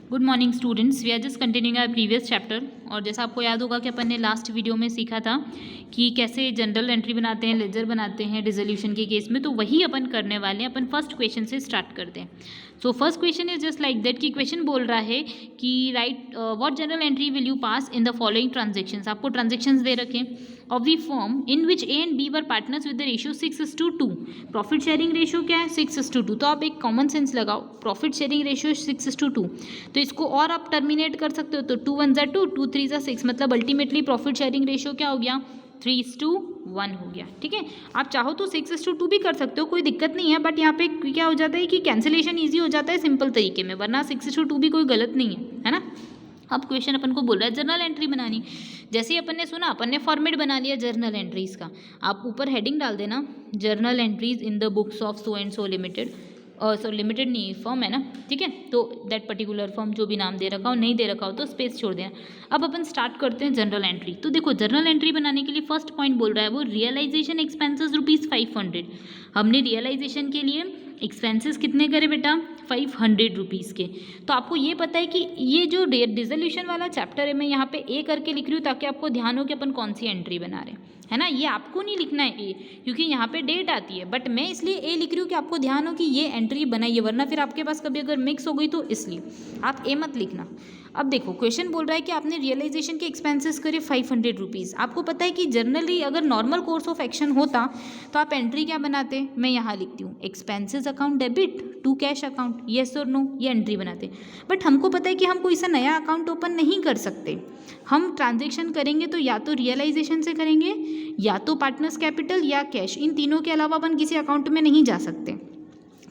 Good morning students, we are just continuing our previous chapter. और जैसा आपको याद होगा कि अपन ने लास्ट वीडियो में सीखा था कि कैसे जनरल एंट्री बनाते हैं, लेजर बनाते हैं डिसोल्यूशन के केस में, तो वही अपन करने वाले हैं। अपन फर्स्ट क्वेश्चन से स्टार्ट करते हैं। So first question is just like that कि क्वेश्चन बोल रहा है कि right what journal entry will you pass in the following transactions. आपको ट्रांजेक्शंस दे रखे of the firm in which A and B were partners with the ratio 6:2। Profit sharing ratio क्या है? 6:2। तो आप एक कॉमन सेंस लगाओ, प्रॉफिट शेयरिंग रेशियो 6:2, तो इसको और आप टर्मिनेट कर सकते हो। तो 2 1 ज़ा 2, 2 3 ज़ा 6, मतलब अल्टीमेटली प्रॉफिट शेयरिंग रेशियो क्या हो गया? 3:1 हो गया। ठीक है, आप चाहो तो 6:2 भी कर सकते हो, कोई दिक्कत नहीं है, बट यहाँ पे क्या हो जाता है कि कैंसिलेशन ईजी हो जाता है सिंपल तरीके में, वरना 6:2 भी कोई गलत नहीं है ना। अब क्वेश्चन अपन को बोल रहा है जनरल एंट्री बनानी। जैसे ही अपन ने सुना, अपन ने फॉर्मेट बना लिया जर्नल एंट्रीज का। आप ऊपर हेडिंग डाल देना, journal entries in the books of so and so limited. So limited नहीं, फर्म है ना, ठीक है। तो दैट पर्टिकुलर फर्म, जो भी नाम दे रखा हो, नहीं दे रखा हो तो स्पेस छोड़ देना। अब अपन स्टार्ट करते हैं जनरल एंट्री। तो देखो, जनरल एंट्री बनाने के लिए फर्स्ट पॉइंट बोल रहा है वो रियलाइजेशन एक्सपेंसेस ₹500। हमने रियलाइजेशन के लिए एक्सपेंसेस कितने करे बेटा? 500 रुपीज़ के। तो आपको ये पता है कि ये जो डिसोल्यूशन वाला चैप्टर है, मैं यहाँ पे ए करके लिख रही हूँ ताकि आपको ध्यान हो कि अपन कौन सी एंट्री बना रहे हैं, है ना। ये आपको नहीं लिखना है ए, क्योंकि यहाँ पे डेट आती है, बट मैं इसलिए ए लिख रही हूँ कि आपको ध्यान हो कि ये एंट्री बनाइए, वरना फिर आपके पास कभी अगर मिक्स हो गई तो इसलिए आप ए मत लिखना। अब देखो, क्वेश्चन बोल रहा है कि आपने रियलाइजेशन के एक्सपेंसेस करे 500 रुपीज़। आपको पता है कि जनरली अगर नॉर्मल कोर्स ऑफ एक्शन होता तो आप एंट्री क्या बनाते? मैं यहाँ लिखती हूँ expenses account debit to cash account, yes और नो, ये एंट्री बनाते। बट हमको पता है कि हम कोई सा नया अकाउंट ओपन नहीं कर सकते। हम ट्रांजेक्शन करेंगे तो या तो रियलाइजेशन से करेंगे, या तो पार्टनर्स कैपिटल या कैश, इन तीनों के अलावा अपन किसी अकाउंट में नहीं जा सकते।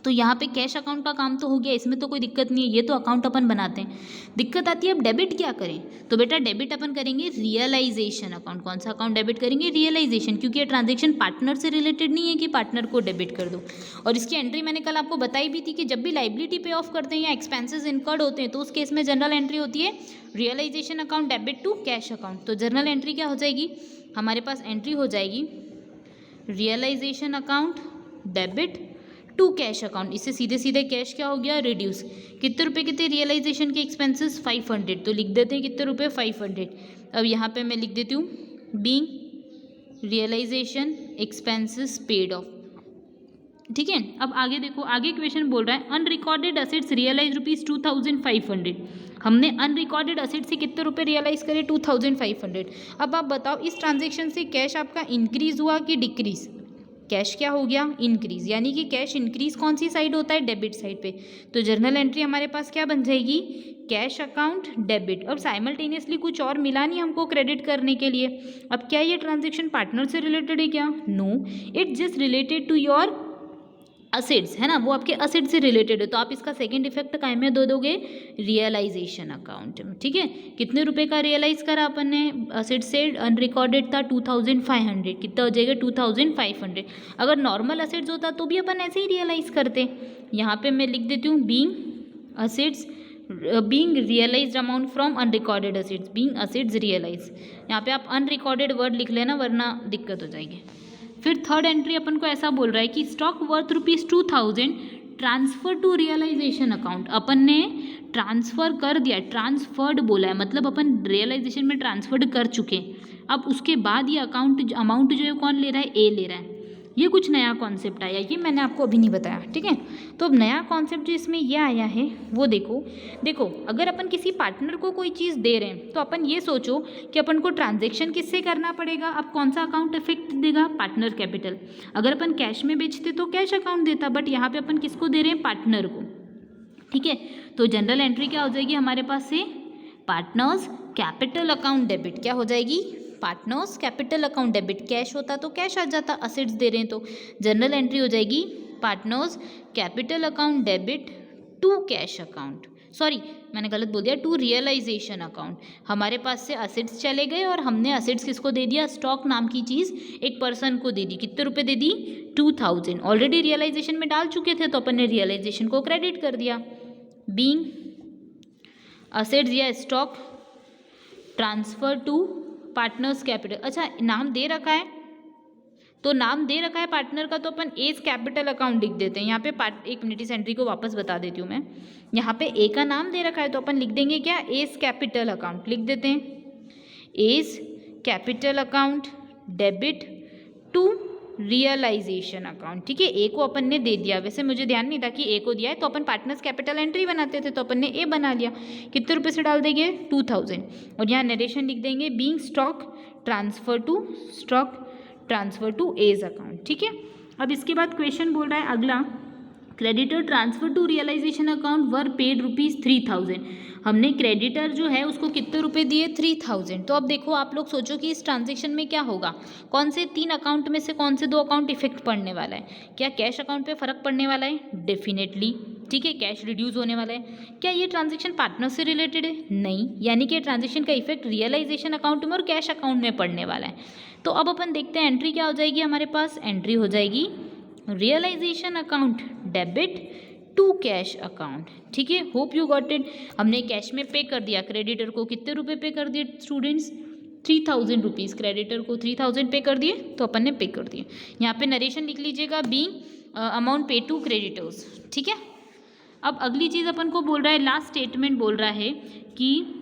तो यहाँ पे कैश अकाउंट का काम तो हो गया, इसमें तो कोई दिक्कत नहीं है, ये तो अकाउंट अपन बनाते हैं। दिक्कत आती है अब डेबिट क्या करें? तो बेटा डेबिट अपन करेंगे रियलाइजेशन अकाउंट। कौन सा अकाउंट डेबिट करेंगे? रियलाइजेशन, क्योंकि ये ट्रांजेक्शन पार्टनर से रिलेटेड नहीं है कि पार्टनर को डेबिट कर दो। और इसकी एंट्री मैंने कल आपको बताई भी थी कि जब भी लाइबिलिटी पे ऑफ करते हैं या एक्सपेंसेस इनकर्ड होते हैं तो उस केस में जनरल एंट्री होती है realisation account debit to cash account. तो जनरल एंट्री क्या हो जाएगी हमारे पास? एंट्री हो जाएगी realisation account debit to cash account. इससे सीधे सीधे कैश क्या हो गया? रिड्यूस। कितने रुपए के थे रियलाइजेशन के एक्सपेंसेस? 500। तो लिख देते हैं कितने रुपए? 500। अब यहाँ पे मैं लिख देती हूँ being realisation expenses paid off. ठीक है, अब आगे देखो, आगे क्वेश्चन बोल रहा है अनरिकॉर्डेड असेट्स रियलाइज ₹2500। हमने अनरिकॉर्डेड असेट से कितने रुपए रियलाइज करे? 2500। अब आप बताओ इस ट्रांजेक्शन से कैश आपका इंक्रीज हुआ कि डिक्रीज? कैश क्या हो गया? इंक्रीज, यानी कि कैश इंक्रीज कौन सी साइड होता है? डेबिट साइड पे। तो जर्नल एंट्री हमारे पास क्या बन जाएगी? Cash account debit. अब साइमल्टेनियसली कुछ और मिला नहीं हमको क्रेडिट करने के लिए। अब क्या ये ट्रांजेक्शन पार्टनर से रिलेटेड है क्या? No, it's just related to your assets, है ना, वो आपके असेट से रिलेटेड है। तो आप इसका सेकंड इफेक्ट काय में दे दोगे? रियलाइजेशन अकाउंट में। ठीक है, कितने रुपए का रियलाइज करा अपन ने? असेट से अनरिकॉर्डेड था 2500, कितना हो जाएगा? 2500। अगर नॉर्मल असेट्स होता तो भी अपन ऐसे ही रियलाइज करते। यहाँ पे मैं लिख देती हूँ being assets, being realised amount from unrecorded assets, being assets realise. यहाँ पे आप अनरिकॉर्डेड वर्ड लिख लेना, वरना दिक्कत हो जाएगी। फिर थर्ड एंट्री अपन को ऐसा बोल रहा है कि stock worth ₹2000 transfer to realisation account. अपन ने ट्रांसफर कर दिया, ट्रांसफर्ड बोला है, मतलब अपन रियलाइजेशन में ट्रांसफर्ड कर चुके। अब उसके बाद ये अमाउंट जो है कौन ले रहा है? ए ले रहा है। ये कुछ नया कॉन्सेप्ट आया, ये मैंने आपको अभी नहीं बताया। ठीक है, तो अब नया कॉन्सेप्ट जो इसमें ये आया है वो देखो अगर अपन किसी पार्टनर को कोई चीज़ दे रहे हैं तो अपन ये सोचो कि अपन को ट्रांजेक्शन किससे करना पड़ेगा। अब कौन सा अकाउंट इफेक्ट देगा? Partner capital. अगर अपन कैश में बेचते तो कैश अकाउंट देता, बट यहाँ पे अपन किसको दे रहे हैं? पार्टनर को। ठीक है, तो जनरल एंट्री क्या हो जाएगी हमारे पास से? Partners capital account debit. क्या हो जाएगी? Partners capital account debit. Cash होता तो कैश आ जाता, असेट्स दे रहे हैं तो जनरल एंट्री हो जाएगी partners capital account debit to cash account. Sorry, मैंने गलत बोल दिया, टू रियलाइजेशन अकाउंट। हमारे पास से असेट्स चले गए और हमने असेट्स किसको दे दिया? स्टॉक नाम की चीज़ एक पर्सन को दे दी। कितने रुपए दे दी? 2000। ऑलरेडी रियलाइजेशन में डाल चुके थे तो अपन ने रियलाइजेशन को क्रेडिट कर दिया। बीइंग असेट्स या stock transfer to partners capital. अच्छा, नाम दे रखा है तो नाम दे रखा है पार्टनर का तो अपन एज कैपिटल अकाउंट लिख देते हैं। यहाँ पे एक मिनट इस एंट्री को वापस बता देती हूँ मैं। यहाँ पे ए का नाम दे रखा है तो अपन लिख देंगे क्या, एज कैपिटल अकाउंट लिख देते हैं। A's capital account debit to realisation account. ठीक है, ए को अपन ने दे दिया, वैसे मुझे ध्यान नहीं था कि ए को दिया है, तो अपन पार्टनर्स कैपिटल एंट्री बनाते थे तो अपन ने ए बना लिया। कितने रुपए से डाल देंगे, 2000। और यहाँ नरेशन लिख देंगे being stock transfer to A's account. ठीक है, अब इसके बाद क्वेश्चन बोल रहा है अगला, creditor transfer to realisation account were paid ₹3000। हमने क्रेडिटर जो है उसको कितने रुपए दिए, 3000। तो अब देखो आप लोग सोचो कि इस ट्रांजेक्शन में क्या होगा, कौन से 3 अकाउंट में से कौन से 2 अकाउंट इफेक्ट पड़ने वाला है। क्या कैश अकाउंट पे फर्क पड़ने वाला है, डेफिनेटली। ठीक है, कैश रिड्यूस होने वाला है। क्या ये ट्रांजेक्शन पार्टनर से रिलेटेड है, नहीं, यानी कि ट्रांजेक्शन का इफेक्ट रियलाइजेशन अकाउंट में और कैश अकाउंट में पड़ने वाला है। तो अब अपन देखते हैं एंट्री क्या हो जाएगी हमारे पास, एंट्री हो जाएगी realisation account debit to cash account. ठीक है, होप यू गॉट इट। हमने कैश में पे कर दिया क्रेडिटर को, कितने रुपए पे कर दिए स्टूडेंट्स, 3000 रुपीज़। क्रेडिटर को 3000 पे कर दिए तो अपन ने पे कर दिए। यहाँ पे नरेशन लिख लीजिएगा बीइंग अमाउंट पे टू क्रेडिटर्स। ठीक है, अब अगली चीज़ अपन को बोल रहा है, लास्ट स्टेटमेंट बोल रहा है कि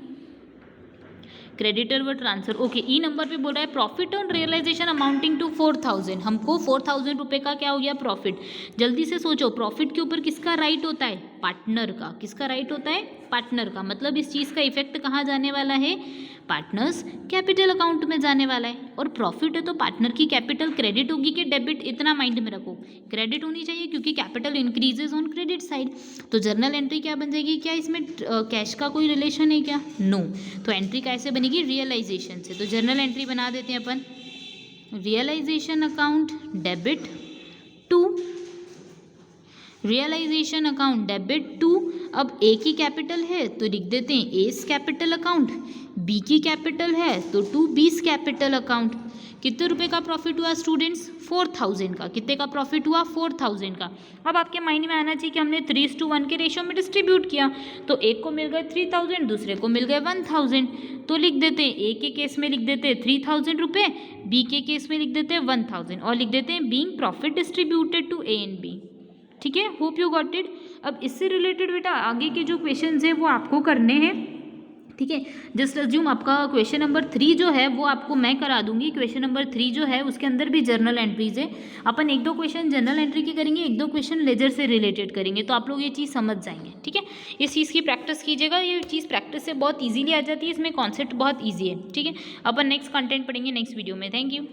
क्रेडिटर व ट्रांसफर। ओके, ई नंबर पे बोल रहा है profit on realisation amounting to 4000। हमको 4000 रुपये का क्या हो गया, प्रॉफिट। जल्दी से सोचो, प्रॉफिट के ऊपर किसका राइट होता है, पार्टनर का। किसका राइट होता है, पार्टनर का। मतलब इस चीज़ का इफेक्ट कहाँ जाने वाला है, पार्टनर्स कैपिटल अकाउंट में जाने वाला है। और प्रॉफिट है तो पार्टनर की कैपिटल क्रेडिट होगी कि डेबिट, इतना माइंड में रखो, क्रेडिट होनी चाहिए क्योंकि capital increases on credit side. तो जर्नल एंट्री क्या बन जाएगी, क्या इसमें कैश का कोई रिलेशन है क्या, नो। तो एंट्री कैसे बनेगी, रियलाइजेशन से। तो जर्नल एंट्री बना देते हैं अपन, realisation account debit to realisation account debit to. अब ए की कैपिटल है तो लिख देते हैं एस कैपिटल अकाउंट, बी की कैपिटल है तो टू बीस कैपिटल अकाउंट। कितने रुपए का प्रॉफिट हुआ स्टूडेंट्स, 4000 का। कितने का प्रॉफिट हुआ, 4000 का। अब आपके माइंड में आना चाहिए कि हमने 3:1 के रेशियो में डिस्ट्रीब्यूट किया, तो एक को मिल गए 3000, दूसरे को मिल गए 1000। तो लिख देते हैं ए के केस में लिख देते हैं 3000 रुपये, बी के केस में लिख देते हैं 1000 और लिख देते हैं being profit distributed to A and B. ठीक है, होप यू गॉट इट। अब इससे रिलेटेड बेटा आगे के जो क्वेश्चंस हैं वो आपको करने हैं। ठीक है, जस्ट अज्यूम आपका क्वेश्चन नंबर 3 जो है वो आपको मैं करा दूंगी। क्वेश्चन नंबर 3 जो है उसके अंदर भी जर्नल एंट्रीज है। अपन 1-2 क्वेश्चन जनरल एंट्री के करेंगे, 1-2 क्वेश्चन लेजर से रिलेटेड करेंगे, तो आप लोग ये चीज़ समझ जाएंगे। ठीक है, इस चीज़ की प्रैक्टिस कीजिएगा, ये चीज़ प्रैक्टिस से बहुत ईजिली आ जाती है, इसमें कॉन्सेप्ट बहुत ईजी है। ठीक है, अपन नेक्स्ट कंटेंट पढ़ेंगे नेक्स्ट वीडियो में। Thank you.